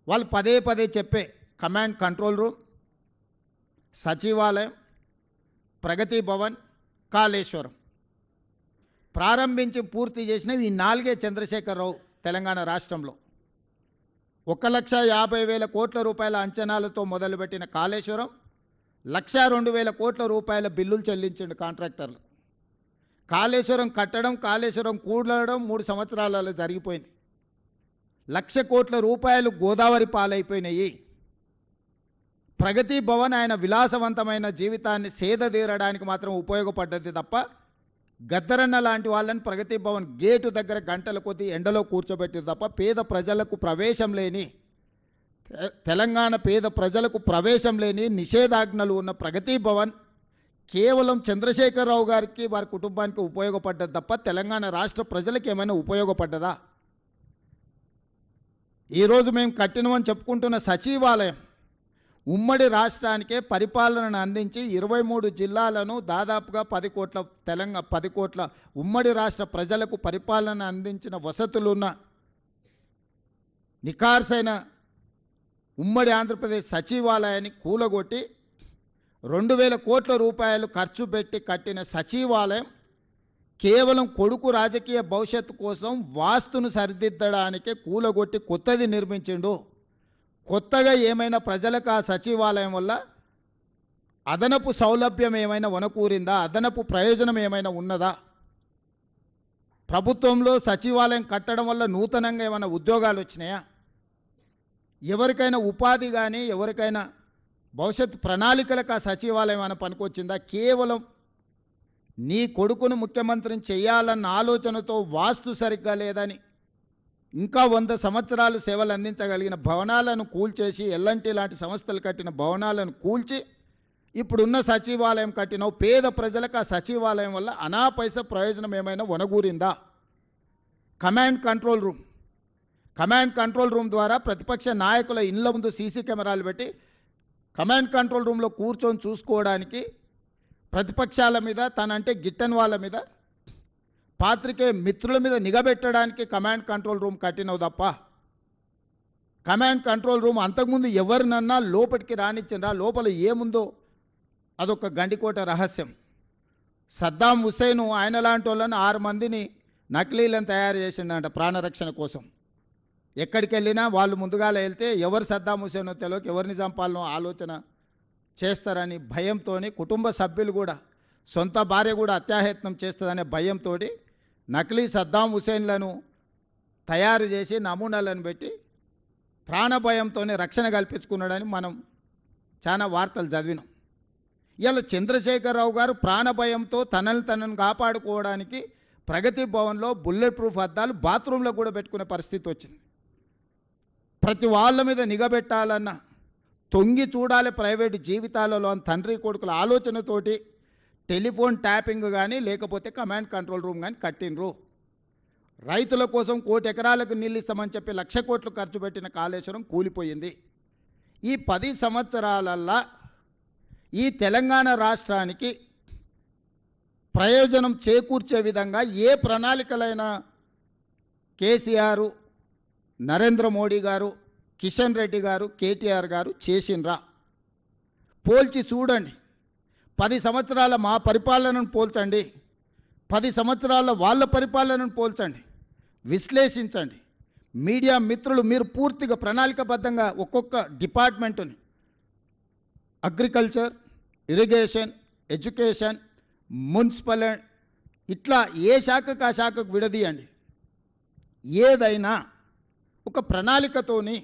వాళ్ళు పదే పదే చెప్పే కమాండ్ కంట్రోల్ రూమ్, సచివాలయం, ప్రగతి భవన్, కాళేశ్వరం ప్రారంభించి పూర్తి చేసినవి ఈ 4 చంద్రశేఖరరావు తెలంగాణ రాష్ట్రంలో. 1,50,000 కోట్ల రూపాయల అంచనాలతో మొదలుపెట్టిన కాళేశ్వరం 1,02,000 కోట్ల రూపాయల బిల్లులు చెల్లించిండు కాంట్రాక్టర్లు. కాళేశ్వరం కట్టడం, కాళేశ్వరం కూడడం 3 సంవత్సరాలలో జరిగిపోయింది. 1,00,000 కోట్ల రూపాయలు గోదావరి పాలైపోయినాయి. ప్రగతి భవన్ ఆయన విలాసవంతమైన జీవితాన్ని సేదతీరడానికి మాత్రం ఉపయోగపడ్డది తప్ప గద్దరన్న లాంటి వాళ్ళని ప్రగతి భవన్ గేటు దగ్గర గంటల కొద్దీ ఎండలో కూర్చోబెట్టింది తప్ప పేద ప్రజలకు ప్రవేశం లేని, తెలంగాణ పేద ప్రజలకు ప్రవేశం లేని నిషేధాజ్ఞలు ఉన్న ప్రగతి భవన్ కేవలం చంద్రశేఖరరావు గారికి వారి కుటుంబానికి ఉపయోగపడ్డది తప్ప తెలంగాణ రాష్ట్ర ప్రజలకు ఏమైనా ఉపయోగపడ్డదా? ఈరోజు మేము కట్టినమని చెప్పుకుంటున్న సచివాలయం ఉమ్మడి రాష్ట్రానికే పరిపాలనను అందించి 23 జిల్లాలను దాదాపుగా 10 కోట్ల ఉమ్మడి రాష్ట్ర ప్రజలకు పరిపాలన అందించిన వసతులున్న నిఖార్సైన ఉమ్మడి ఆంధ్రప్రదేశ్ సచివాలయాన్ని కూలగొట్టి 2,000 కోట్ల రూపాయలు ఖర్చు పెట్టి కట్టిన సచివాలయం కేవలం కొడుకు రాజకీయ భవిష్యత్తు కోసం వాస్తును సరిదిద్దడానికే కూలగొట్టి కొత్తది నిర్మించిండు. కొత్తగా ఏమైనా ప్రజలకు ఆ సచివాలయం వల్ల అదనపు సౌలభ్యం ఏమైనా వనకూరిందా? అదనపు ప్రయోజనం ఏమైనా ఉన్నదా? ప్రభుత్వంలో సచివాలయం కట్టడం వల్ల నూతనంగా ఏమైనా ఉద్యోగాలు వచ్చినాయా? ఎవరికైనా ఉపాధి కానీ ఎవరికైనా భవిష్యత్ ప్రణాళికలకు ఆ సచివాలయం ఏమైనా పనికొచ్చిందా? కేవలం నీ కొడుకును ముఖ్యమంత్రిని చేయాలన్న ఆలోచనతో వాస్తు సరిగ్గా లేదని ఇంకా 100 సంవత్సరాలు సేవలు అందించగలిగిన భవనాలను కూల్చేసి ఎల్ఎన్టీ లాంటి సంస్థలు కట్టిన భవనాలను కూల్చి ఇప్పుడున్న సచివాలయం కట్టినావు. పేద ప్రజలకు ఆ సచివాలయం వల్ల అనాపైస ప్రయోజనం ఏమైనా వనగూరిందా? కమాండ్ కంట్రోల్ రూమ్ ద్వారా ప్రతిపక్ష నాయకుల ఇళ్ల ముందు సీసీ కెమెరాలు పెట్టి కమాండ్ కంట్రోల్ రూమ్లో కూర్చొని చూసుకోవడానికి ప్రతిపక్షాల మీద, తనంటే గిట్టని వాళ్ళ మీద, పాత్రికేయ మిత్రుల మీద నిఘబెట్టడానికి కమాండ్ కంట్రోల్ రూమ్ కట్టినవు తప్ప కమాండ్ కంట్రోల్ రూమ్ అంతకుముందు ఎవరినన్నా లోపలికి రానిచ్చిండ్రా? లోపల ఏముందో అదొక గండికోట రహస్యం. సద్దాం హుస్సేన్ ఆయన లాంటి వాళ్ళని 6 మందిని నకిలీలను తయారు చేసిండంట ప్రాణరక్షణ కోసం. ఎక్కడికి వెళ్ళినా వాళ్ళు ముందుగాల వెళ్తే ఎవరు సద్దాం హుస్సేనో తెలియక ఎవరిని చంపాలనో ఆలోచన చేస్తారని భయంతో, కుటుంబ సభ్యులు కూడా, సొంత భార్య కూడా అత్యాయత్నం చేస్తుందనే భయంతో నకిలీ సద్దాం హుస్సేన్లను తయారు చేసి నమూనాలను పెట్టి ప్రాణభయంతోనే రక్షణ కల్పించుకున్నాడని మనం చాలా వార్తలు చదివినాం. ఇలా చంద్రశేఖరరావు గారు ప్రాణభయంతో తనను కాపాడుకోవడానికి ప్రగతి భవన్లో బుల్లెట్ ప్రూఫ్ అద్దాలు బాత్రూంలో కూడా పెట్టుకునే పరిస్థితి వచ్చింది. ప్రతి వాళ్ళ మీద నిఘబెట్టాలన్న, తొంగి చూడాలి ప్రైవేటు జీవితాలలో అని తండ్రి కొడుకుల ఆలోచనతోటి టెలిఫోన్ ట్యాపింగ్ కానీ లేకపోతే కమాండ్ కంట్రోల్ రూమ్ కానీ కట్టినరు. రైతుల కోసం 1 కోటి ఎకరాలకు నీళ్ళు ఇస్తామని చెప్పి 1,00,000 కోట్లు ఖర్చు పెట్టిన కాళేశ్వరం కూలిపోయింది. ఈ 10 సంవత్సరాలల్లా ఈ తెలంగాణ రాష్ట్రానికి ప్రయోజనం చేకూర్చే విధంగా ఏ ప్రణాళికలైనా కేసీఆర్, నరేంద్ర మోడీ గారు, కిషన్ రెడ్డి గారు, కేటీఆర్ గారు చేసిండ్రా? పోల్చి చూడండి. 10 సంవత్సరాల మా పరిపాలనను పోల్చండి, 10 సంవత్సరాల వాళ్ళ పరిపాలనను పోల్చండి, విశ్లేషించండి. మీడియా మిత్రులు మీరు పూర్తిగా ప్రణాళికబద్ధంగా ఒక్కొక్క డిపార్ట్మెంటుని, అగ్రికల్చర్, ఇరిగేషన్, ఎడ్యుకేషన్, మున్సిపల్, ఇట్లా ఏ శాఖకు ఆ శాఖకు విడదీయండి. ఏదైనా ఒక ప్రణాళికతోని